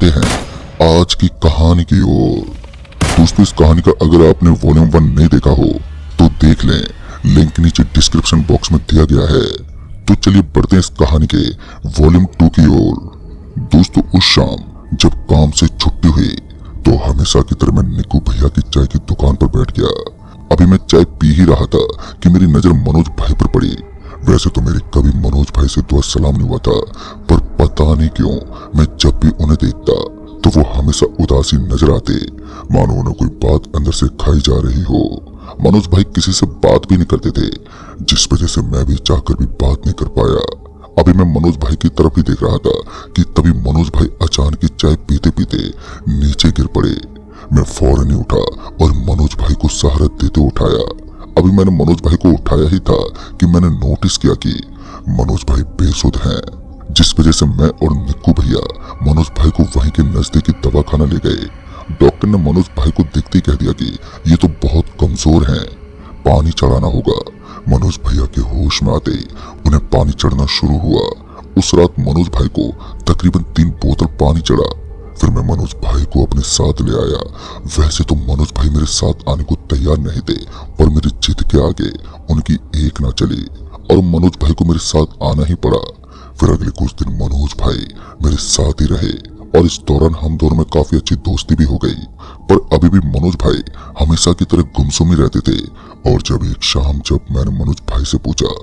बढ़ते हैं आज की कहानी की ओर। दोस्तों, इस कहानी का अगर आपने वॉल्यूम 1 नहीं देखा हो तो देख लें, लिंक नीचे डिस्क्रिप्शन बॉक्स में दिया गया है। तो चलिए बढ़ते हैं इस कहानी के वॉल्यूम 2 की ओर। दोस्तों, उस शाम जब काम से छुट्टी हुई तो हमेशा की तरह मैं निक्कू भैया की चाय की दुकान पर बैठ गया। अभी मैं चाय पी ही रहा था कि मेरी नजर मनोज भाई पर पड़ी। वैसे तो मेरी कभी मनोज भाई से दुआ सलाम नहीं हुआ था, पर पता नहीं क्यों मैं जब भी उन्हें देखता तो वो हमेशा उदासी नजर आते, मानो उन्हें कोई बात अंदर से खाई जा रही हो। मनोज भाई किसी से बात भी नहीं करते थे, जिस वजह से मैं भी चाहकर भी बात नहीं कर पाया। अभी मैं मनोज भाई की तरफ ही देख रहा था कि तभी मनोज भाई अचानक ही चाय पीते पीते नीचे गिर पड़े। मैं फौरन ही उठा और मनोज भाई को सहारा देते उठाया। अभी मैंने मनोज भाई को उठाया ही था कि मैंने नोटिस किया कि मनोज भाई बेसुध हैं, जिस वजह से मैं और निक्कू भैया मनोज भाई को वहीं के नजदीकी दवाखाना ले गए। डॉक्टर ने मनोज भाई को देखते ही कह दिया कि ये तो बहुत कमजोर हैं, पानी चढ़ाना होगा। मनोज भैया के होश में आते ही उन्हें पानी चढ़ना शुरू हुआ। उस रात मनोज भाई को तकरीबन 3 बोतल पानी चढ़ा। फिर मैं मनोज भाई को अपने साथ ले आया। वैसे तो मनोज भाई मेरे साथ आने को तैयार नहीं थे, पर मेरी जिद के आगे उनकी एक ना चली और मनोज भाई को मेरे साथ आना ही पड़ा। फिर अगले कुछ दिन मनोज भाई मेरे साथ ही रहे और इस दौरान हम दोनों में काफी अच्छी दोस्ती भी हो गई। पर अभी भी मनोज भाई हमेशा की तरह गुमसुम ही रहते थे। और जब एक शाम जब मैंने मनोज भाई से पूछा,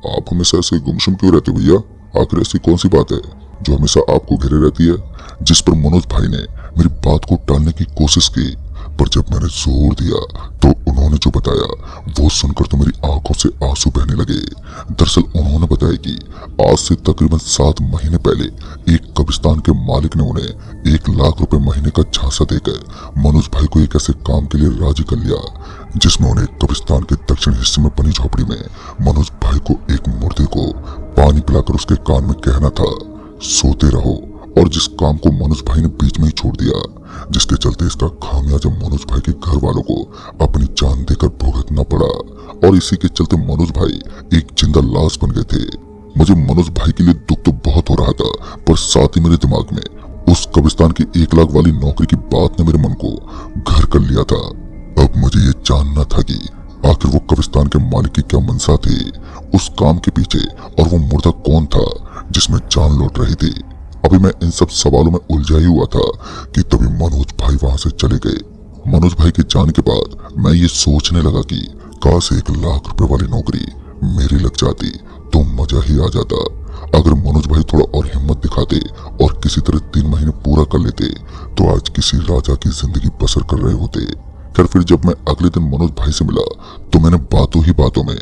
आप हमेशा ऐसे गुमसुम क्यों रहते भैया? आखिर ऐसी कौन सी बात है जो हमेशा आपको घेरे रहती है? जिस पर मनोज भाई ने मेरी बात को टालने की कोशिश की, पर जब मैंने जोर दिया तो उन्होंने जो बताया वो सुनकर तो मेरी आंखों से आंसू बहने लगे। दरअसल उन्होंने बताया कि आज से तकरीबन 7 महीने पहले एक कब्रिस्तान के मालिक ने उन्हें 1 लाख रुपए महीने का झांसा देकर मनोज भाई को एक ऐसे काम के लिए राजी कर लिया, जिसमें उन्हें कब्रिस्तान के दक्षिण हिस्से में बनी झोपड़ी में मनोज भाई को एक मुर्दे को पानी पिलाकर उसके कान में कहना था, सोते रहो। और जिस काम को मनोज भाई ने बीच में ही छोड़ दिया, जिसके चलते इसका खामियाजा मनोज भाई के घर वालों को अपनी जान देकर भुगतना पड़ा। और इसी के चलते मनोज भाई एक जिंदा लाश बन गए थे। मुझे मनोज भाई के लिए दुख तो बहुत हो रहा था, पर साथ ही मेरे दिमाग में उस कब्रिस्तान की 1 लाख वाली नौकरी की बात ने मेरे मन को घर कर लिया था। अब मुझे ये जानना था कि आखिर वो कब्रिस्तान के मालिक की क्या मंशा थी, उस काम के पीछे, और वो मुर्दा कौन था जिसमें जान लौट रही थी। अभी मैं इन सब सवालों में उलझा ही हुआ था कि तभी मनोज भाई वहां से चले गए। मनोज भाई के जाने के बाद मैं ये सोचने लगा कि काश 1 लाख रुपए वाली नौकरी मेरी लग जाती तो मजा ही आ जाता। अगर मनोज भाई थोड़ा और हिम्मत दिखाते और किसी तरह 3 महीने पूरा कर लेते तो आज किसी राजा की जिंदगी बसर कर रहे होते। खैर, फिर जब मैं अगले दिन मनोज भाई से मिला तो मैंने बातों ही बातों में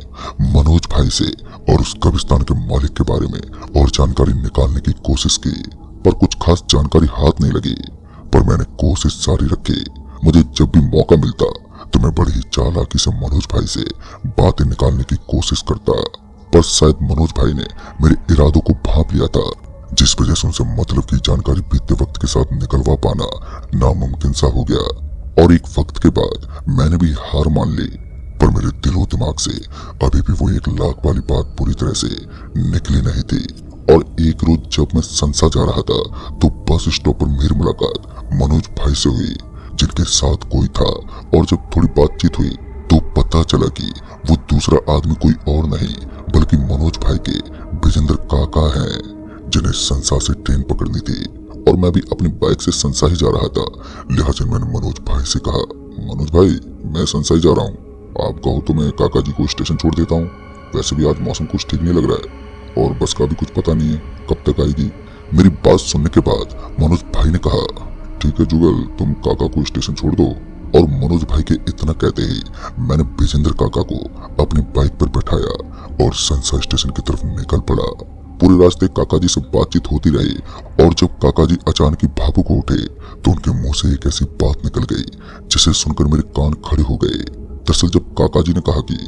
मनोज भाई से और उस कब्रिस्तान के मालिक के बारे में और जानकारी निकालने की कोशिश की, पर कुछ खास जानकारी हाथ नहीं लगी। पर मैंने कोशिश जारी रखी। मुझे जब भी मौका मिलता तो मैं बड़ी ही चालाकी से मनोज भाई से बातें निकालने की कोशिश करता, पर शायद मनोज भाई ने मेरे इरादों को भांप लिया था, जिस वजह से उनसे मतलब की जानकारी बीतते वक्त के साथ निकलवा पाना नामुमकिन सा हो गया। और एक वक्त के बाद मैंने भी हार मान ली, पर मेरे दिलो दिमाग से अभी भी वो 1 लाख वाली बात पूरी तरह से निकली नहीं थी। और एक रोज जब मैं संसा जा रहा था तो बस स्टॉप पर मेरी मुलाकात मनोज भाई से हुई, जिनके साथ कोई था। और जब थोड़ी बातचीत हुई तो पता चला कि वो दूसरा आदमी कोई और नहीं बल्कि मनोज भाई के विजेंद्र काका हैं, जिन्हें संसा से ट्रेन पकड़नी थी और मैं भी अपनी बाइक से संसा ही जा रहा था। लिहाजा मैंने मनोज भाई से कहा, मनोज भाई मैं संसा ही जा रहा हूँ, आप कहो तो मैं काका जी को स्टेशन छोड़ देता हूँ। वैसे भी आज मौसम कुछ ठीक नहीं लग रहा है और बस का भी कुछ पता नहीं है कब तक आएगी। मेरी बात सुनने के बाद मनोज भाई ने कहा, ठीक है जुगल, तुम काका को स्टेशन छोड़ दो। और मनोज भाई के इतना कहते ही मैंने विजेंद्र काका को अपनी बाइक पर बैठाया और संसा स्टेशन की तरफ निकल पड़ा। पूरे रास्ते काका जी से बातचीत होती रही और जब काका जी अचानक ही भावुक हो उठे तो उनके मुंह से एक ऐसी बात निकल गई जिसे सुनकर मेरे कान खड़े हो गए। दरअसल जब काका जी ने कहा कि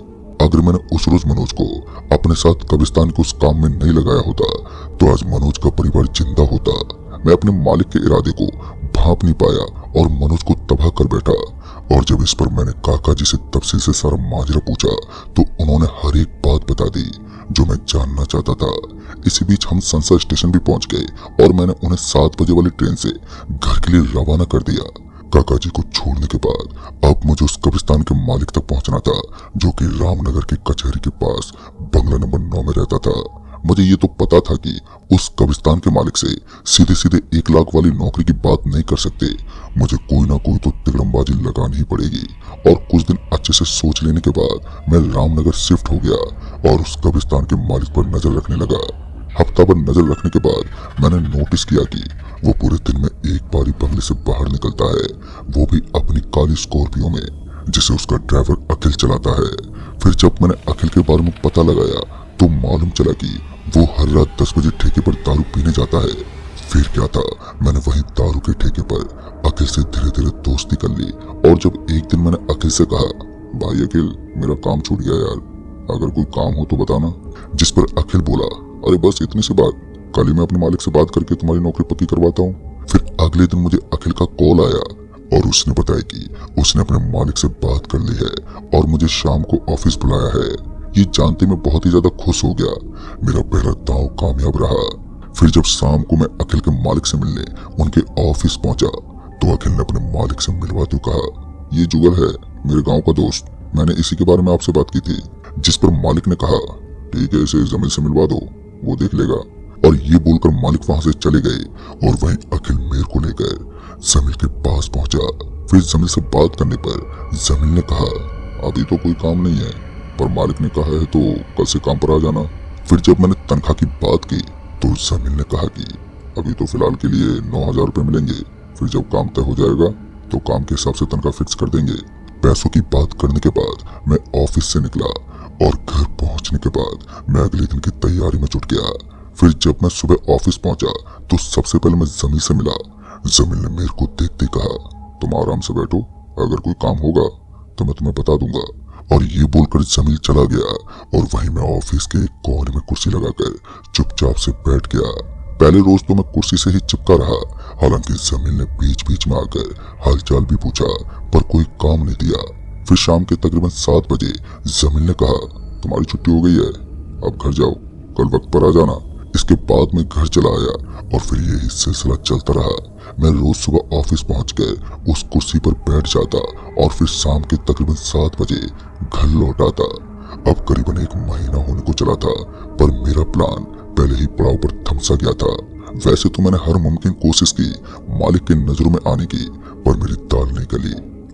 अगर मैंने उस रोज मनोज को अपने साथ कब्रिस्तान के उस काम में नहीं लगाया होता तो आज मनोज का परिवार जिंदा होता। मैं अपने मालिक के इरादे को भांप नहीं पाया और मनोज को तबाह कर बैठा। और जब इस पर मैंने काका जी से तफसील से सारा माजरा पूछा तो उन्होंने हर एक बात बता दी। जो मैं जानना चाहता था। इसी बीच हम संसा स्टेशन भी पहुंच गए और मैंने उन्हें 7 बजे वाली ट्रेन से घर के लिए रवाना कर दिया। काका जी को छोड़ने के बाद अब मुझे उस कब्रिस्तान के मालिक तक पहुंचना था, जो कि रामनगर की कचहरी के पास बंगला नंबर 9 में रहता था। मुझे ये तो पता था कि उस कब्रिस्तान के मालिक से सीधे सीधे 1 लाख वाली नौकरी की बात नहीं कर सकते। मुझे कोई ना कोई तो तिगड़मबाजी लगानी ही पड़ेगी। और कुछ दिन अच्छे से सोच लेने के बाद मैं रामनगर शिफ्ट हो गया और उस कब्रिस्तान के मालिक पर नजर रखने लगा। हफ्ता भर नजर रखने के बाद मैंने नोटिस किया कि वो पूरे दिन में एक बार ही बंगले से बाहर निकलता है, वो भी अपनी काली स्कॉर्पियो में, जिसे उसका ड्राइवर अखिल चलाता है। फिर जब मैंने अखिल के बारे में पता लगाया तो मालूम चला कि वो हर रात 10 बजे ठेके पर दारू पीने जाता है। फिर क्या था, मैंने वहीं दारू के ठेके पर अखिल से धीरे धीरे दोस्ती कर ली। और जब एक दिन मैंने अखिल से कहा, भाई अखिल, मेरा काम छूट गया यार, अगर कोई काम हो तो बताना। जिस पर अखिल बोला, अरे बस इतनी सी बात, कल ही मैं अपने मालिक से बात करके तुम्हारी नौकरी पक्की करवाता हूँ। फिर अगले दिन मुझे अखिल का कॉल आया और उसने बताया कि उसने अपने मालिक से बात कर ली है और मुझे शाम को ऑफिस बुलाया है। ये जानते मैं बहुत ही ज्यादा खुश हो गया। मेरा पहला दांव कामयाब रहा। फिर जब शाम को मैं अखिल के मालिक से मिलने उनके ऑफिस पहुंचा तो अखिल ने अपने मालिक से मिलवाते हुए कहा, ये जुगल है, मेरे गांव का दोस्त, मैंने इसी के बारे में आपसे बात की थी। जिस पर मालिक ने कहा, ठीक है, इसे जमील से मिलवा दो, वो देख लेगा। और ये बोलकर मालिक वहां से चले गए और वहीं अखिल मेरे को लेकर जमील के पास पहुंचा। फिर जमील से बात करने पर जमील ने कहा, अभी तो कोई काम नहीं है, पर मालिक ने कहा है तो कल से काम पर आ जाना। फिर जब मैंने तनख्वाह की बात की तो जमील ने कहा कि अभी तो फिलहाल के लिए 9,000 रुपए मिलेंगे, फिर जब काम तय हो जाएगा तो काम के हिसाब से तनख्वाह फिक्स कर देंगे। पैसों की बात करने के बाद मैं ऑफिस से निकला और घर पहुंचने के बाद मैं अगले दिन की तैयारी में जुट गया। फिर जब मैं सुबह ऑफिस पहुंचा तो सबसे पहले मैं जमील से मिला। जमील ने मेरे को देखते कहा, तुम आराम से बैठो, अगर कोई काम होगा तो मैं तुम्हें बता दूंगा। और ये बोलकर जमील चला गया और वहीं मैं ऑफिस के एक कोने में कुर्सी लगाकर चुपचाप से बैठ गया। पहले रोज तो मैं कुर्सी से ही चिपका रहा, हालांकि जमील ने बीच बीच में आकर हालचाल भी पूछा, पर कोई काम नहीं दिया। फिर शाम के तकरीबन 7 बजे जमील ने कहा, तुम्हारी छुट्टी हो गई है, अब घर जाओ, कल वक्त पर आ जाना। इसके बाद मैं घर चला आया और फिर यही सिलसिला चलता रहा। मैं रोज सुबह ऑफिस पहुंच कर उस कुर्सी पर बैठ जाता और फिर शाम के तकरीबन 7 बजे घर लौट आता। अब करीबन 1 महीना होने को चला था, पर मेरा प्लान पहले ही पड़ाव पर थमसा गया था। वैसे तो मैंने हर मुमकिन कोशिश की मालिक की नजरों में आने की, पर मेरी दाल नहीं गली।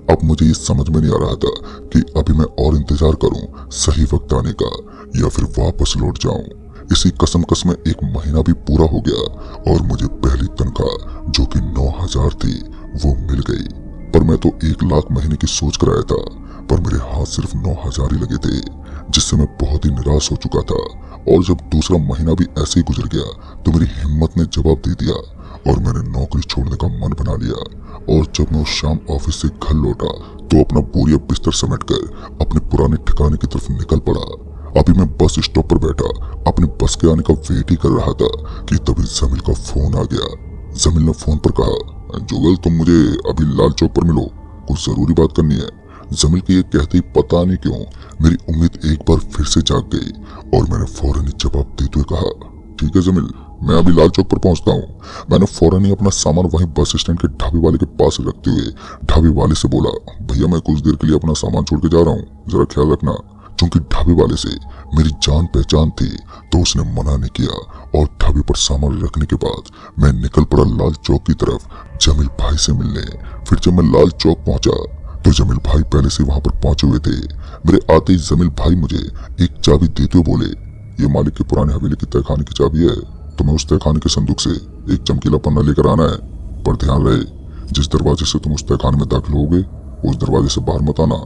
अब मुझे ये समझ में नहीं आ रहा था कि अभी मैं और इंतजार करूं सही वक्त आने का या फिर वापस लौट जाऊं। इसी कसमकस में 1 महीना भी पूरा हो गया और मुझे पहली तनख्वाह जो कि 9,000 थी वो मिल गई। पर मैं तो 1 लाख महीने की सोच कर आया था, पर मेरे हाथ सिर्फ 9,000 ही लगे थे, जिससे मैं बहुत ही निराश हो चुका था। और जब दूसरा महीना भी ऐसे ही गुजर गया तो मेरी हिम्मत ने जवाब दे दिया और मैंने नौकरी छोड़ने का मन बना लिया। और जब मैं उस शाम ऑफिस से घर लौटा तो अपना बोरिया बिस्तर समेटकर अपने पुराने ठिकाने की तरफ निकल पड़ा। अभी मैं बस स्टॉप पर बैठा अपनी बस के आने का वेट ही कर रहा था कि तभी जमील का फोन आ गया। जमील ने फोन पर कहा, जुगल तुम मुझे अभी लाल चौक पर मिलो, कुछ जरूरी बात करनी है। जमील के ये कहते ही पता नहीं क्यों मेरी उम्मीद एक बार फिर से जाग गई और मैंने फौरन ही जवाब देते हुए कहा, ठीक है जमील, मैं अभी लाल चौक पर पहुंचता हूँ। मैंने फौरन ही अपना सामान वहीं बस स्टैंड के ढाबे वाले के पास रखते हुए ढाबे वाले से बोला, भैया मैं कुछ देर के लिए अपना सामान छोड़ के जा रहा हूँ, जरा ख्याल रखना। चूंकि ढाबे वाले से मेरी जान पहचान थी तो उसने मना नहीं किया और ढाबे पर सामान रखने के बाद मैं निकल पड़ा लाल चौक की तरफ जमील भाई से मिलने। फिर जब मैं लाल चौक पहुंचा तो जमील भाई पहले से वहां पर पहुंचे हुए थे। मेरे आते ही जमील भाई मुझे एक चाबी देते हुए बोले, ये मालिक के पुराने हवेली की तहखाने की चाबी है, तुम्हें उस तहखाने के संदूक से एक चमकीला पन्ना लेकर आना है, पर ध्यान रहे जिस दरवाजे से तुम उस तहखाने में दाखिल होगे उस दरवाजे से बाहर मत आना।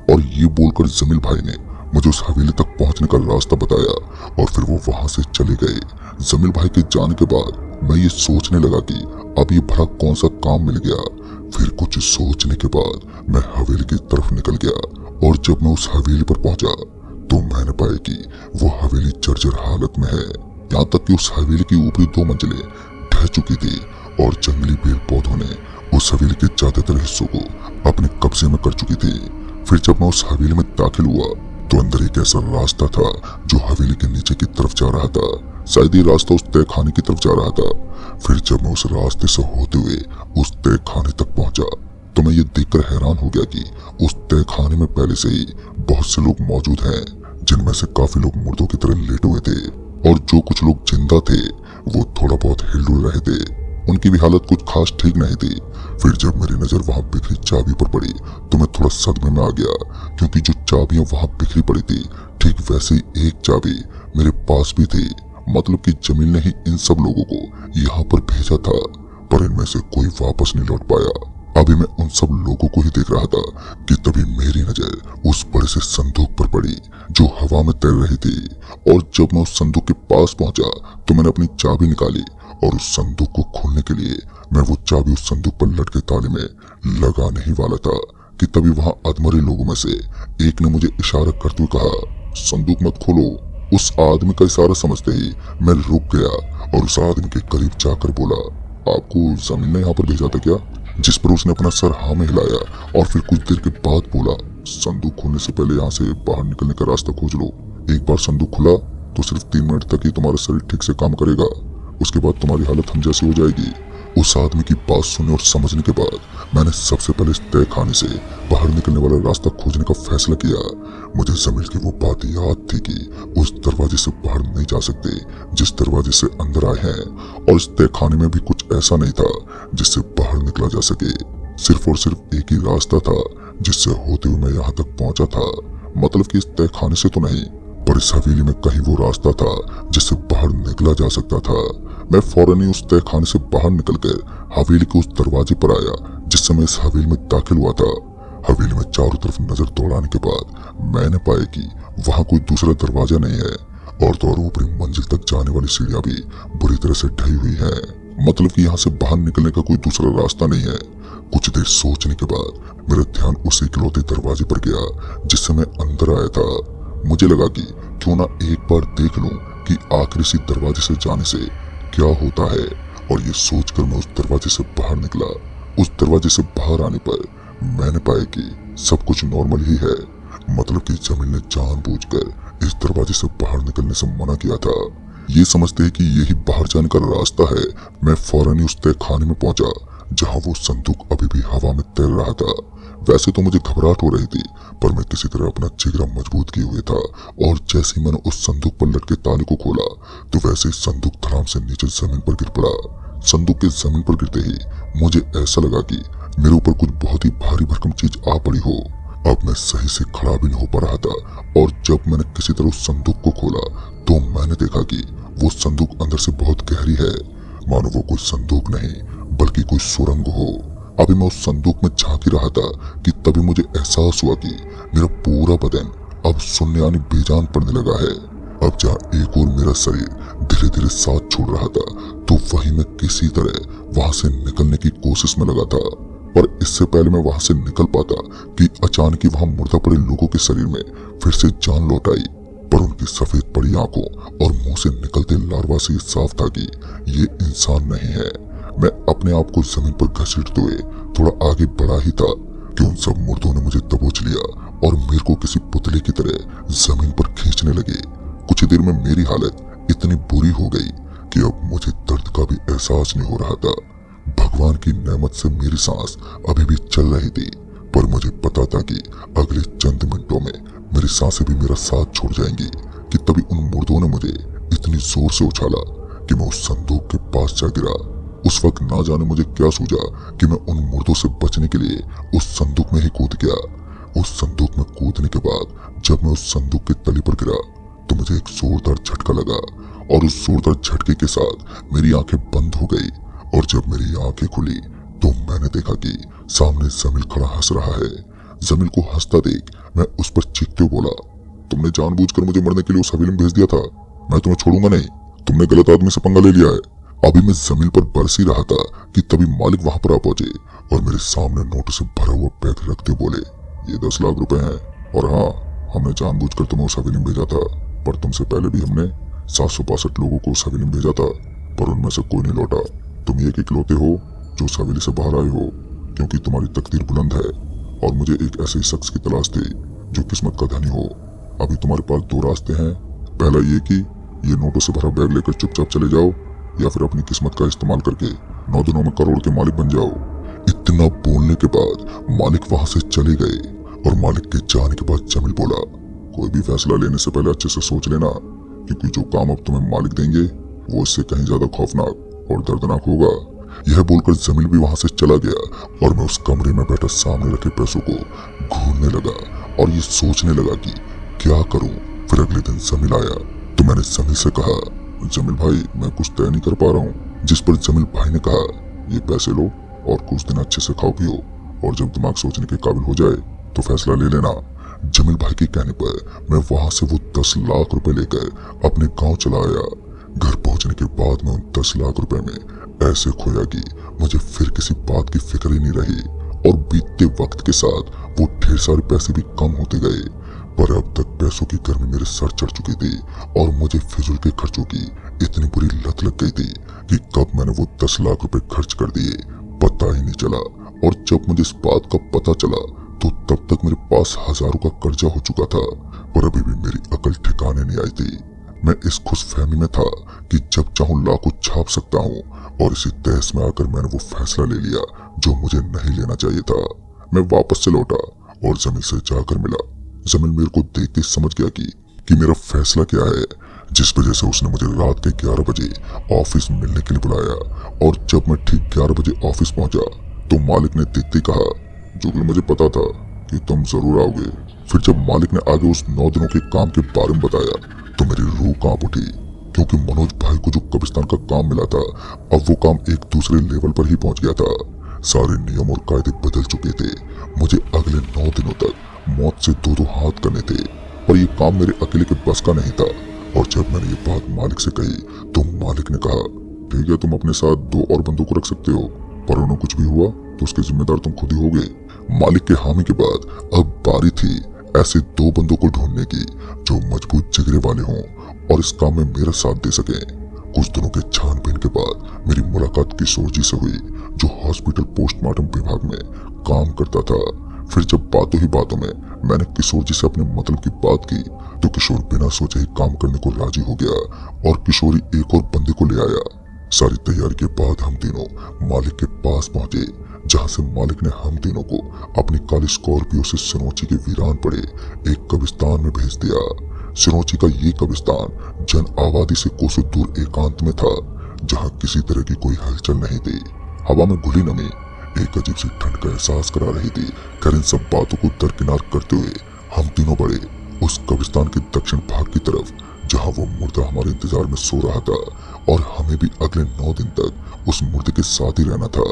और ये बोलकर जमील भाई ने मुझे उस हवेली तक पहुंचने का रास्ता बताया और फिर वो वहां से चले गए। जमील भाई के जाने के बाद मैं ये सोचने लगा कि अब ये भला कौन सा काम मिल गया। फिर कुछ सोचने के बाद मैं हवेली की तरफ निकल गया और जब मैं उस हवेली पर पहुंचा तो मैंने पाया कि वो हवेली जर्जर हालत में है। यहाँ तक कि उस हवेली की ऊपरी 2 मंजिलें ढह चुकी थी और जंगली पेड़ पौधों ने उस हवेली के ज्यादातर हिस्सों को अपने कब्जे में कर चुकी थी। फिर जब मैं उस हवेली में दाखिल हुआ तो अंदर एक ऐसा रास्ता था जो हवेली के नीचे की तरफ जा रहा था। शायद ये रास्ता उस तय खाने की तरफ जा रहा था। फिर जब मैं उस रास्ते से होते हुए उस तय खाने तक पहुंचा तो मैं ये देखकर हैरान हो गया कि उस तय खाने में पहले से ही बहुत से लोग मौजूद हैं, जिनमें से काफी लोग मुर्दों की तरह लेटे हुए थे और जो कुछ लोग जिंदा थे वो थोड़ा बहुत हिल रहे थे। उनकी भी हालत कुछ खास ठीक नहीं थी। फिर जब मेरी नजर वहां बिखरी चाबी पर पड़ी तो मैं थोड़ा सदमे में आ गया, क्योंकि जो चाबियां वहां बिखरी पड़ी थी ठीक वैसे ही एक चाबी मेरे पास भी थी। मतलब कि जमील ने ही इन सब लोगों को यहाँ पर भेजा था, पर इनमें से कोई वापस नहीं लौट पाया। अभी मैं उन सब लोगों को ही देख रहा था कि तभी मेरी नजर उस बड़े से संदूक पर पड़ी जो हवा में तैर रही थी। और जब मैं उस संदूक के पास पहुंचा तो मैंने अपनी चाबी निकाली और उस संदूक को खोलने के लिए मैं वो चाबी उस संदूक पर लटके ताले में लगाने ही वाला था कि तभी वहां अधमरे लोगों में से एक ने मुझे इशारा करते हुए कहा, संदूक मत खोलो। उस आदमी का इशारा समझते ही मैं रुक गया और उस आदमी के करीब जाकर बोला, आपको जमीन ने यहाँ पर भेजा था क्या? जिस पर उसने अपना सर हाँ में हिलाया और फिर कुछ देर के बाद बोला, संदूक खोलने से पहले यहाँ से बाहर निकलने का रास्ता खोज लो। एक बार संदूक खुला तो सिर्फ 3 मिनट तक ही तुम्हारा शरीर ठीक से काम करेगा, उसके बाद तुम्हारी हालत हम जैसी हो जाएगी। उस आदमी की बात सुनने और समझने के बाद मैंने सबसे पहले इस तय खाने से बाहर निकलने वाला रास्ता खोजने का फैसला किया। मुझे जमील की वो बात याद थी कि उस दरवाजे से बाहर नहीं जा सकते जिस दरवाजे से अंदर आए हैं, और इस तय खाने में भी कुछ ऐसा नहीं था जिससे बाहर निकला जा सके। सिर्फ और सिर्फ एक ही रास्ता था जिससे होते हुए मैं यहाँ तक पहुंचा था। मतलब कि इस तय खाने से तो नहीं, पर इस हवेली में कहीं वो रास्ता था जिससे बाहर निकला जा सकता था। मैं फौरन ही उस तय खाने से बाहर निकलकर हवेली के उस दरवाजे पर आया जिससे मैं इस हवेली में दाखिल हुआ था। हवेली में चारों तरफ नजर दौड़ाने के बाद मैंने पाया कि वहां कोई दूसरा दरवाजा नहीं है, और तो और ऊपरी मंजिल तक जाने वाली सीढ़ियां भी बुरी तरह से ढही हुई है। मतलब कि यहाँ से बाहर निकलने का कोई दूसरा रास्ता नहीं है। कुछ देर सोचने के बाद मेरा ध्यान उसी इकलौते दरवाजे पर गया जिससे मैं अंदर आया था। मुझे लगा कि क्यों ना एक बार देख लूं कि आखिर इसी दरवाजे से जाने से क्या होता है, और ये सोचकर मैं उस दरवाजे से बाहर निकला। उस दरवाजे से बाहर आने पर मैंने पाया कि सब कुछ नॉर्मल ही है। मतलब कि जमील ने जानबूझकर इस दरवाजे से बाहर निकलने से मना किया था। ये समझते हैं कि यही बाहर जाने का रास्ता है, मैं फौरन ही उस तय खाने में पहुंचा जहां वो संदूक अभी भी हवा में तैर रहा था। वैसे तो मुझे घबराहट हो रही थी, पर मैं किसी तरह अपना जिगरा मजबूत किए हुए था, और जैसे ही मैंने उस संदूक पर लटके ताले को खोला तो वैसे ही संदूक धड़ाम से नीचे जमीन पर गिर पड़ा। संदूक के जमीन पर गिरते ही मुझे ऐसा लगा कि मेरे ऊपर कुछ बहुत ही भारी भरकम चीज आ पड़ी हो। अब मैं सही से खड़ा भी नहीं हो पा रहा था, और जब मैंने किसी तरह उस संदूक को खोला तो मैंने देखा कि वो संदूक अंदर से बहुत गहरी है, मानो वो कोई संदूक नहीं बल्कि कोई सुरंग हो। अभी मैं उस संदूक में झांक ही रहा था कि तभी मुझे एहसास हुआ कि मेरा पूरा बदन अब सुनने यानी बेजान पड़ने लगा है। अब जहाँ एक और मेरा शरीर धीरे धीरे साथ छोड़ रहा था, तो वहीं मैं किसी तरह वहां से निकलने की कोशिश में लगा था। पर इससे पहले मैं वहां से निकल पाता कि अचानक ही वहां मुर्दा पड़े लोगों के शरीर में फिर से जान लौट आई। पर उनकी सफेद पड़ी आंखों और मुंह से निकलते लार्वा से साफ था कि ये इंसान नहीं है। मैं अपने आप को जमीन पर घसीटते हुए थोड़ा आगे बढ़ा ही था कि उन सब मुर्दों ने मुझे दबोच लिया और मेरे को किसी पुतले की तरह जमीन पर खींचने लगे। कुछ देर में मेरी हालत इतनी बुरी हो गई कि अब मुझे दर्द का भी एहसास नहीं हो रहा था। भगवान की नेमत से मेरी सांस अभी भी चल रही थी, पर मुझे पता था कि अगले चंद मिनटों में मेरी सांसें भी मेरा साथ छोड़ जाएंगी कि तभी उन मुर्दों ने मुझे इतनी जोर से उछाला कि मैं उस संदूक के पास जा गिरा। उस वक्त ना जाने मुझे क्या सूझा कि मैं उन मुर्दों से बचने के लिए उस संदूक में ही कूद गया। उस संदूक में कूदने के बाद जब मैं उस संदूक के तली पर गिरा तो मुझे एक जोरदार झटका लगा, और उस जोरदार झटके के साथ मेरी आंखें बंद हो गई। और जब मेरी आंखें खुली तो मैंने देखा कि सामने जमील खड़ा हंस रहा है। जमील को हंसता देख मैं उस पर चीखते हुए बोला, तुमने जानबूझकर मुझे मरने के लिए उस हवेली में भेज दिया था, मैं तुम्हें छोड़ूंगा नहीं, तुमने गलत आदमी से पंगा ले लिया है। अभी मैं जमीन पर बरस ही रहा था कि तभी मालिक वहां पर आ पहुंचे और मेरे सामने नोटों से भरा हुआ बैग रखते बोले, ये 10 लाख रुपए हैं, और हाँ, हमने जानबूझकर तुम्हें उस हवेली में भेजा था, पर तुमसे पहले भी हमने 762 लोगों को उस हवेली में भेजा था, पर उनमें से कोई नहीं लौटा। तुम एक इकलौते हो जो उस हवेली से बाहर आए हो, क्योंकि तुम्हारी तकदीर बुलंद है और मुझे एक ऐसे शख्स की तलाश थी जो किस्मत का धनी हो अभी तुम्हारे पास दो रास्ते हैं। पहला ये कि ये नोटों से भरा बैग लेकर चुपचाप चले जाओ, या फिर अपनी किस्मत का इस्तेमाल करके 9 दिनों में करोड़ के मालिक बन जाओ। इतना बोलने के बाद मालिक वहां से चले गए और मालिक के जाने के बाद जमील बोला, कोई भी फैसला लेने से पहले अच्छे से सोच लेना, क्योंकि जो काम अब तुम्हें मालिक देंगे वो इससे कहीं ज्यादा खौफनाक और दर्दनाक होगा। यह बोलकर जमील भी वहां से चला गया और मैं उस कमरे में बैठा सामने रखे पैसों को घूरने लगा और ये सोचने लगा कि क्या करूं। फिर अगले दिन जमील आया तो मैंने जमील से कहा, जमील भाई मैं कुछ तय नहीं कर पा रहा हूँ। जिस पर जमील भाई ने कहा, ये पैसे लो और कुछ दिन अच्छे से खाओ पियो, और जब दिमाग सोचने के काबिल हो जाए तो फैसला ले लेना। जमील भाई के कहने पर मैं वहां से वो 10 लाख रुपए लेकर अपने गांव चला आया। घर पहुंचने के बाद मैं उन 10 लाख रुपए में ऐसे खोया कि मुझे फिर किसी बात की फिक्र ही नहीं रही, और बीतते वक्त के साथ वो ढेर सारे पैसे भी कम होते गए। पर अब तक पैसों की गर्मी मेरे सर चढ़ चुकी थी और मुझे फिजूल के खर्चों की इतनी बुरी लत लग गई थी कि कब मैंने वो 10 लाख रुपए खर्च कर दिए पता ही नहीं चला। और जब मुझे इस बात का पता चला तो तब तक मेरे पास हजारों का कर्जा हो चुका था, पर अभी भी मेरी अकल ठिकाने नहीं आई थी। मैं इस खुशफहमी में था कि जब चाहूं लाखों छाप सकता हूं, और इसी तहस में आकर मैंने वो फैसला ले लिया जो मुझे नहीं लेना चाहिए था। मैं वापस से लौटा और जमील से जाकर मिला। जमील मेरे को देख के समझ गया कि मेरा फैसला क्या है, जिस वजह से उसने मुझे रात के 11 बजे ऑफिस मिलने के लिए बुलाया। और जब मैं ठीक 11 बजे ऑफिस पहुंचा तो मालिक ने देखते ही कहा, जुगल मुझे पता था कि तुम जरूर आओगे। फिर जब मालिक ने आगे उस 9 दिनों के काम के बारे में बताया तो मेरी रूह कांप उठी, क्योंकि मनोज भाई को जो कब्रिस्तान का काम मिला था अब वो काम एक दूसरे लेवल पर ही पहुंच गया था। सारे नियम और कायदे बदल चुके थे। मुझे अगले 9 दिनों तक मौत से दो हाथ करने थे, और ये काम मेरे अकेले के बस का नहीं था। और जब मैंने ये बात मालिक से कही तो मालिक ने कहा, ठीक है तुम अपने साथ 2 और बंदों को रख सकते हो, पर उन्हें कुछ भी हुआ तो उसके जिम्मेदार तुम खुद ही होगे। मालिक के हामी के बाद अब बारी थी ऐसे 2 बंदों को ढूंढने की जो मजबूत जिगरे वाले हों और इस काम में मेरा साथ दे सके। कुछ दिनों के छानबीन के बाद मेरी मुलाकात किशोर जी से हुई, जो हॉस्पिटल पोस्टमार्टम विभाग में काम करता था। फिर जब बातों ही बातों में मैंने किशोर जी से अपने मतलब की बात की तो किशोर बिना सोचे ही काम करने को राजी हो गया और किशोरी एक और बंदे को ले आया। सारी तैयारी के बाद हम तीनों मालिक के पास पहुंचे, जहां से मालिक ने हम तीनों को अपनी काली स्कॉर्पियो से सिरोंची के वीरान पड़े एक कब्रिस्तान में भेज दिया। सिरोंची का ये कब्रिस्तान जन आबादी से कोसों दूर एकांत में था, जहां किसी तरह की कोई हलचल नहीं थी। हवा में घुली नमी एक अजीब सी ठंड का एहसास करा रही थी। खैर इन सब बातों को दरकिनार करते हुए हम तीनों बढ़े उस कब्रिस्तान के दक्षिण भाग की तरफ, जहां वो मुर्दा हमारे इंतजार में सो रहा था, और हमें भी अगले 9 दिन तक उस मुर्दे के साथ ही रहना था।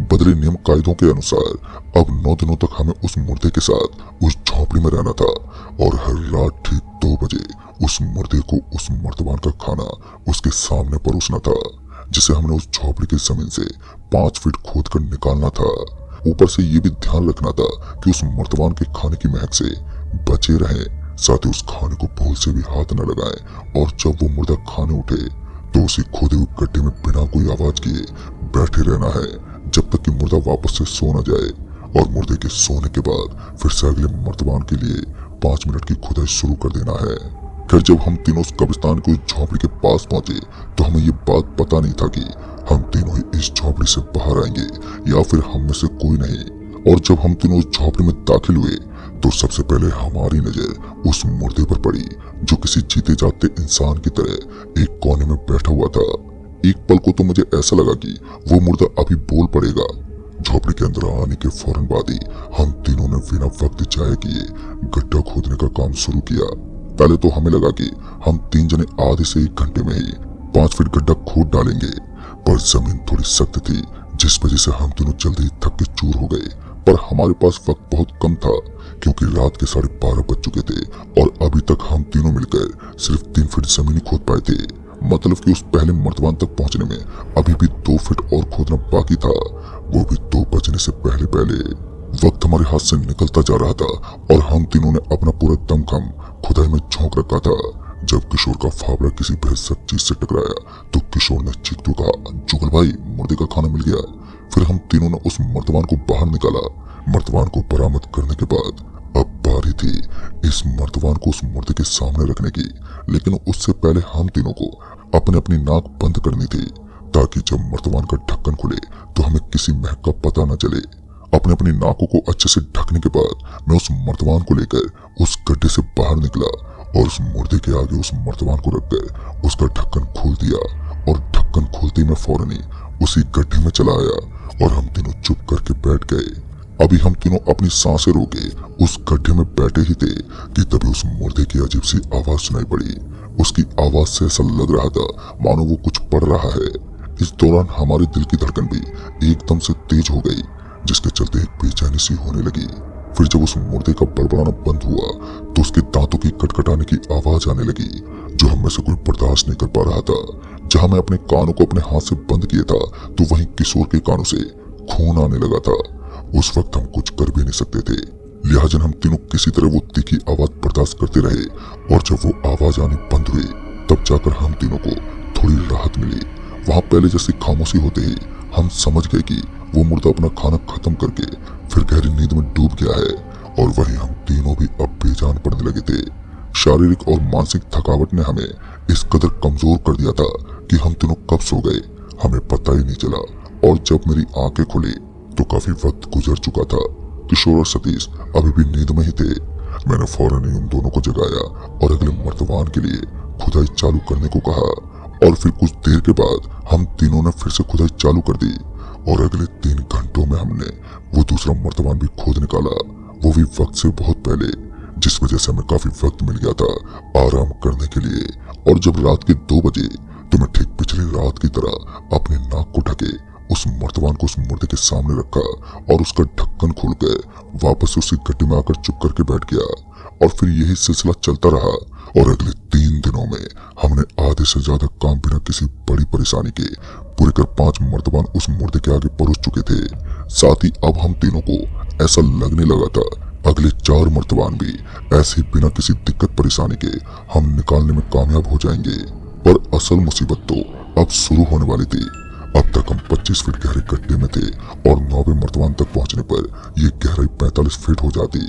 बदले नियम कायदों के अनुसार अब 9 दिनों तक हमें उस मुर्दे के साथ उस झोपड़ी में रहना था, और हर रात ठीक 2 बजे उस मुर्दे को उस मर्तबान का खाना उसके सामने परोसना था, जिसे हमने उस झोपड़ी की जमीन से 5 फीट खोद कर निकालना था। ऊपर से ये भी ध्यान रखना था कि उस मर्तबान के खाने की महक से बचे रहें, साथ ही उस खाने को भूल से भी हाथ न लगाएं, और जब वो मुर्दा खाने उठे तो उसी खोदे हुए गड्ढे में बिना कोई आवाज किए बैठे रहना है जब तक कि मुर्दा वापस से सो न जाए। और मुर्दे के सोने के बाद फिर से अगले मर्तबान के लिए 5 मिनट की खुदाई शुरू कर देना है। फिर जब हम तीनों उस कब्रिस्तान की उस झोपड़ी के पास पहुंचे तो हमें ये बात पता नहीं था कि हम तीनों ही इस झोपड़ी से बाहर आएंगे या फिर हम में से कोई नहीं। और जब हम तीनों उस झोपड़ी में दाखिल हुए तो सबसे पहले हमारी नजर उस मुर्दे पर पड़ी, जो किसी जीते जाते इंसान की तरह एक कोने में बैठा हुआ था। एक पल को तो मुझे ऐसा लगा कि वो मुर्दा अभी बोल पड़ेगा। झोपड़ी के अंदर आने के फौरन बाद ही हम तीनों ने बिना वक्त जाए किए गड्ढा खोदने का काम शुरू किया। पहले तो हमें लगा कि हम 3 जने आधे से 1 घंटे में ही 5 फीट गड्ढा खोद डालेंगे, पर जमीन थोड़ी सख्त थी, जिस वजह से हम दोनों जल्दी ही थक के चूर हो गए। पर हमारे पास वक्त बहुत कम था, क्योंकि रात के 12:30 बज चुके थे और अभी तक हम तीनों मिलकर सिर्फ 3 फीट जमीन ही खोद पाए थे। मतलब कि उस पहले मर्तबान तक पहुंचने में अभी भी 2 फीट और खोदना बाकी था, वो भी 2 बजने से पहले पहले। वक्त हमारे हाथ से निकलता जा रहा था और हम तीनों ने अपना पूरा दमखम खुदाई में झोंक रखा था। जब किशोर का फावड़ा किसी बेहद चीज से टकराया तो किशोर ने चीखते हुए कहा, जुगल भाई मुर्दे का खाना मिल गया। फिर हम तीनों ने उस मर्तबान को बाहर निकाला। मर्तबान को बरामद करने के बाद अब बारी थी इस मर्तबान को उस मुर्दे के सामने रखने की, लेकिन उससे पहले हम तीनों को अपनी अपनी नाक बंद करनी थी ताकि जब मर्तबान का ढक्कन खुले तो हमें किसी महक का पता न चले। अपने अपनी नाकों को अच्छे से ढकने के बाद मैं उस मर्तबान को लेकर उस गड्ढे से बाहर निकला और उस मुर्दे के आगे उस मर्तबान को रखकर उसका ढक्कन खोल दिया। और ढक्कन खोलते ही मैं फौरन ही उसी गड्ढे में चला आया और हम तीनों चुप करके बैठ गए। अभी हम तीनों अपनी सांसें रोके उस गड्ढे में बैठे ही थे कि तभी उस मुर्दे की अजीब सी आवाज सुनाई पड़ी। उसकी आवाज से ऐसा लग रहा था मानो वो कुछ पढ़ रहा है। इस दौरान हमारे दिल की धड़कन भी एकदम से तेज हो गई, जिसके चलते एक बेचैनी सी होने लगी। फिर जब उस मुर्दे का बड़बड़ाना बंद हुआ तो उसके दांतों की खटखटाने की आवाज आने लगी, जो हम में से कोई बर्दाश्त नहीं कर पा रहा था। जहां मैं अपने कानों को अपने हाथ से बंद किया था तो वहीं किशोर के कानों से खून आने लगा था। उस वक्त हम कुछ कर भी नहीं सकते थे, लिहाजा हम तीनों किसी तरह वो तीखी आवाज बर्दाश्त करते रहे। और जब वो आवाज आनी बंद हुई तब जाकर हम तीनों को थोड़ी राहत मिली। वहां पहले जैसी खामोशी होते ही हम समझ गए कि वो मुर्दा अपना खाना खत्म करके फिर गहरी नींद में डूब गया है। और वहीं हम तीनों भी अब बेजान पड़ने लगे थे। शारीरिक और मानसिक थकावट ने हमें इस कदर कमजोर कर दिया था कि हम तीनों कब सो गए हमें पता ही नहीं चला। और जब मेरी आंखें खुली तो काफी वक्त गुजर चुका था। किशोर और सतीश अभी भी नींद में ही थे। मैंने फौरन ही उन दोनों को जगाया और अगले मर्तबान के लिए खुदाई चालू करने को कहा। और फिर कुछ देर के बाद हम तीनों ने फिर से खुदाई चालू कर दी और अगले 3 घंटों में हमने वो दूसरा मर्तबान भी खोद निकाला, वो भी वक्त से बहुत पहले, जिस वजह से हमें काफी वक्त मिल गया था आराम करने के लिए। और जब रात के 2 बजे तो मैं ठीक पिछली रात की तरह अपने नाक को ढके उस मर्तबान को उस मुर्दे के सामने रखा और उसका ढक्कन खोलकर वापस उसी गड्ढे में आकर चुप करके बैठ गया। और फिर यही सिलसिला चलता रहा और अगले 3 दिनों में हमने आधे से ज्यादा काम बिना किसी बड़ी परेशानी के पूरे कर 5 मर्तबान उस मुर्दे के आगे परोस चुके थे। साथ ही अब हम तीनों को ऐसा लगने लगा था अगले 4 मर्तबान भी ऐसे बिना किसी दिक्कत परेशानी के हम निकालने में कामयाब हो जाएंगे। पर असल मुसीबत तो अब शुरू होने वाली थी। अब तक हम 25 फीट गहरे गड्ढे में थे और 9वें मर्तबान तक पहुंचने पर यह गहराई 45 फीट हो जाती।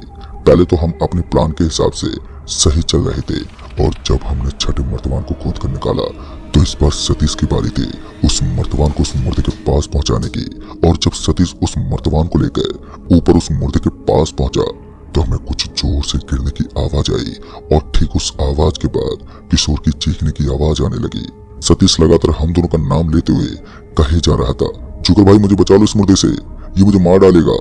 पहले तो हम अपने प्लान के हिसाब से सही चल रहे थे और जब हमने 6ठे मर्तबान को खोद कर निकाला तो इस बार सतीश की बारी थी उस मर्तबान को उस मुर्दे के पास पहुंचाने की। और जब सतीश उस मर्तबान को लेकर ऊपर उस मुर्दे के पास पहुंचा तो हमें कुछ जोर से गिरने की आवाज आई और ठीक उस आवाज के बाद किशोर की चीखने की आवाज आने लगी। सतीश लगातार हम दोनों का नाम लेते हुए कहे जा रहा था, जुगर भाई मुझे बचा लो इस मुर्दे से, ये मुझे मार डालेगा।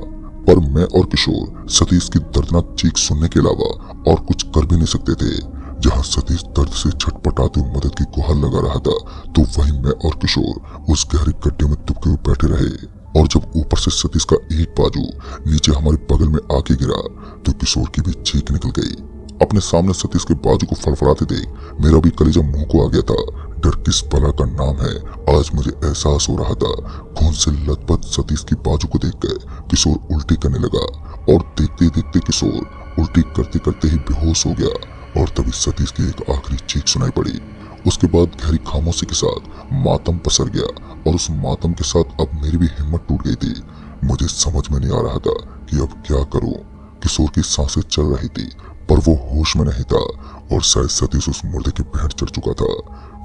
पर मैं और किशोर सतीश की दर्दनाक चीख सुनने के अलावा और कुछ कर भी नहीं सकते थे। जहां सतीश दर्द से छटपटाते हुए मदद की गुहार लगा रहा था तो वहीं मैं और किशोर उस गहरे गड्ढे में दुबके हुए बैठे रहे। और जब ऊपर से सतीश का एक बाजू नीचे हमारे बगल में आके गिरा तो किशोर की भी चीख निकल गई। अपने सामने सतीश के बाजू को फड़फड़ाते देख मेरा भी कलेजा मुंह को आ गया था। डर किस बला का नाम है आज मुझे एहसास हो रहा था। खून से लथपथ सतीश की बाजू को देखकर किशोर उल्टी करने लगा और देखते देखते किशोर उल्टी करते करते ही बेहोश हो गया। और तभी सतीश की एक आखिरी चीख सुनाई पड़ी। उसके बाद गहरी खामोशी के साथ मातम पसर गया और उस मातम के साथ अब मेरी भी हिम्मत टूट गई थी। मुझे समझ में नहीं आ रहा था कि अब क्या करूं। किशोर की सांसें चल रही थी पर वो होश में नहीं था और शायद सतीश उस मुर्दे के भेंट चढ़ चुका था।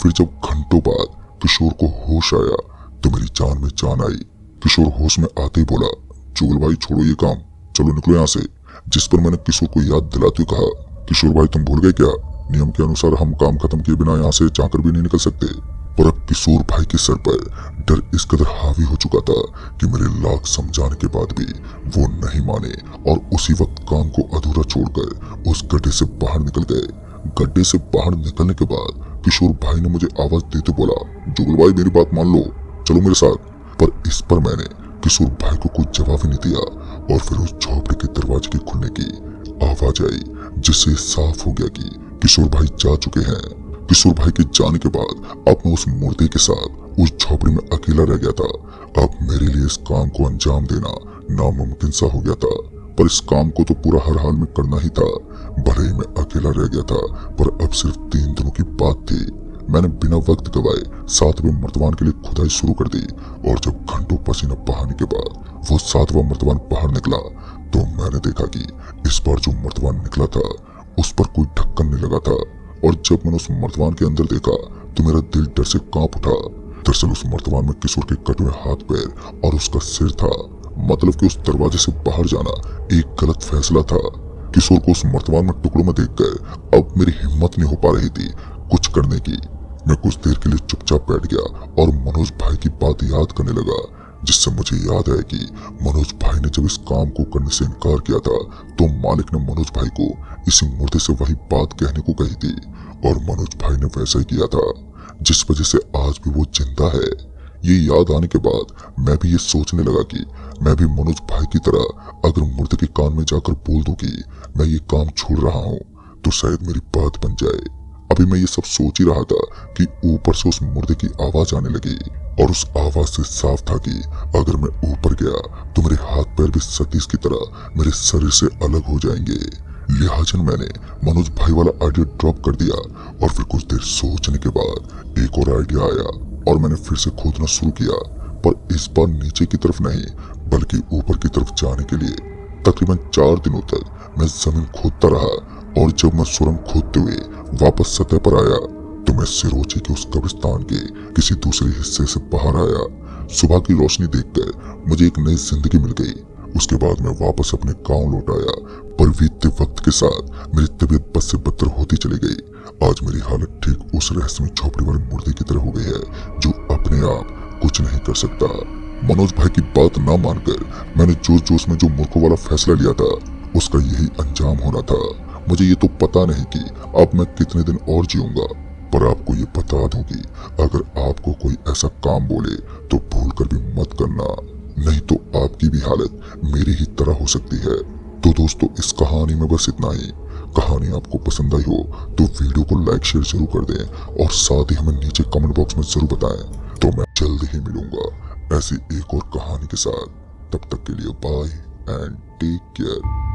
फिर जब घंटों बाद किशोर को होश आया तो मेरी जान में जान आई। किशोर होश में आते ही बोला, जुगल भाई छोड़ो ये काम, चलो निकलो यहाँ से। जिस पर मैंने किशोर को याद दिलाते हुए कहा, किशोर भाई तुम भूल गए क्या, नियम के अनुसार हम काम खत्म किए बिना यहाँ से जाकर भी नहीं निकल सकते। पर अब किशोर भाई के सर पर डर इस कदर हावी हो चुका था कि मेरे लाख समझाने के बाद भी वो नहीं माने और उसी वक्त काम को अधूरा छोड़कर उस गड्ढे से बाहर निकल गए। गड्ढे से बाहर निकलने के बाद किशोर भाई ने मुझे आवाज देते बोला, जुगल भाई मेरी बात मान लो, चलो मेरे साथ। पर इस पर मैंने किशोर भाई को कुछ जवाब ही नहीं दिया और फिर उस झोपड़ी के दरवाजे के खुलने की आवाज आई, जिससे साफ हो गया कि किशोर भाई जा चुके हैं। किशोर भाई के जाने के बाद अब मैं उस मुर्दे के साथ उस झोपड़ी में अकेला रह गया था। अब मेरे लिए इस काम को अंजाम देना नामुमकिन सा हो गया था, पर इस काम को तो पूरा हर हाल में करना ही था। भले ही मैं अकेला रह गया था पर अब सिर्फ 3 दिनों की बात थी। मैंने बिना वक्त गवाए 7वें मर्तबान के लिए खुदाई शुरू कर दी और जब घंटों पसीना बहाने के बाद वो 7वां मर्तबान बाहर निकला तो मैंने देखा कि इस बार जो मर्तबान निकला था उस पर कोई ढक्कन नहीं लगा था। और जब मैंने उस मर्तबान के अंदर देखा तो मेरा दिल डर से कांप उठा। दरअसल उस मर्तबान में किशोर के कटे हुए हाथ पैर और उसका सिर था। मतलब कि उस दरवाजे से बाहर जाना एक गलत फैसला था। किशोर को उस मर्तबान में टुकड़ों में देखकर अब मेरी हिम्मत नहीं हो पा रही थी कुछ करने की। मैं कुछ देर के लिए चुपचाप बैठ गया और मनोज भाई की बात याद करने लगा, जिससे मुझे याद आया कि मनोज भाई ने जब इस काम को करने से इनकार किया था तो मालिक ने मनोज भाई को इसी मुर्दे से वही बात कहने को कही थी और मनोज भाई ने वैसा ही किया था, जिस वजह से आज भी वो जिंदा है। ये याद आने के बाद मैं भी ये सोचने लगा कि मैं भी मनोज भाई की तरह अगर मुर्दे के कान में जाकर बोल दूं कि मैं ये काम छोड़ रहा हूँ तो शायद मेरी बात बन जाए। अभी मैं ये सब सोच ही रहा था कि ऊपर से उस मुर्दे की आवाज आने लगी और उस आवाज से साफ था कि अगर मैं ऊपर गया तो मेरे हाथ पैर भी सतीश की तरह मेरे शरीर से अलग हो जाएंगे। लिहाजन मैंने मनोज भाई वाला आइडिया ड्रॉप कर दिया और फिर कुछ देर सोचने के बाद एक और आइडिया आया और मैंने फिर से खोदना शुरू किया, पर इस बार नीचे की तरफ नहीं बल्कि ऊपर की तरफ जाने के लिए। तकरीबन 4 दिनों तक मैं जमीन खोदता रहा और जब मैं सुरंग खोदते हुए वापस सतह पर आया तो मैं सिरोंची के उस कब्रिस्तान के किसी दूसरे हिस्से से बाहर आया। सुबह की रोशनी देखकर मुझे एक नई जिंदगी मिल गई। उसके बाद मैं वापस अपने गांव लौट आया, पर बीतते वक्त के साथ मेरी तबीयत बद से बदतर होती चली गई। आज मेरी हालत ठीक उस रहस्यमय झोपड़ी वाले मुर्दे की तरह हो गई है जो अपने आप कुछ नहीं कर सकता। मनोज भाई की बात ना मानकर मैंने जोश जोश में जो मूर्खों वाला फैसला लिया था उसका यही अंजाम होना था। मुझे ये तो पता नहीं कि अब मैं कितने दिन और जीऊंगा, पर आपको ये बता दूं कि अगर आपको कोई ऐसा काम बोले तो भूल कर भी मत करना, नहीं तो आपकी भी हालत मेरी ही तरह हो सकती है। तो दोस्तों इस कहानी में बस इतना ही। कहानी आपको पसंद आई हो तो वीडियो को लाइक शेयर जरूर कर दें और साथ ही हमें नीचे कमेंट बॉक्स में जरूर बताएं। तो मैं जल्द ही मिलूंगा ऐसी एक और कहानी के साथ। तब तक के लिए बाय एंड टेक केयर।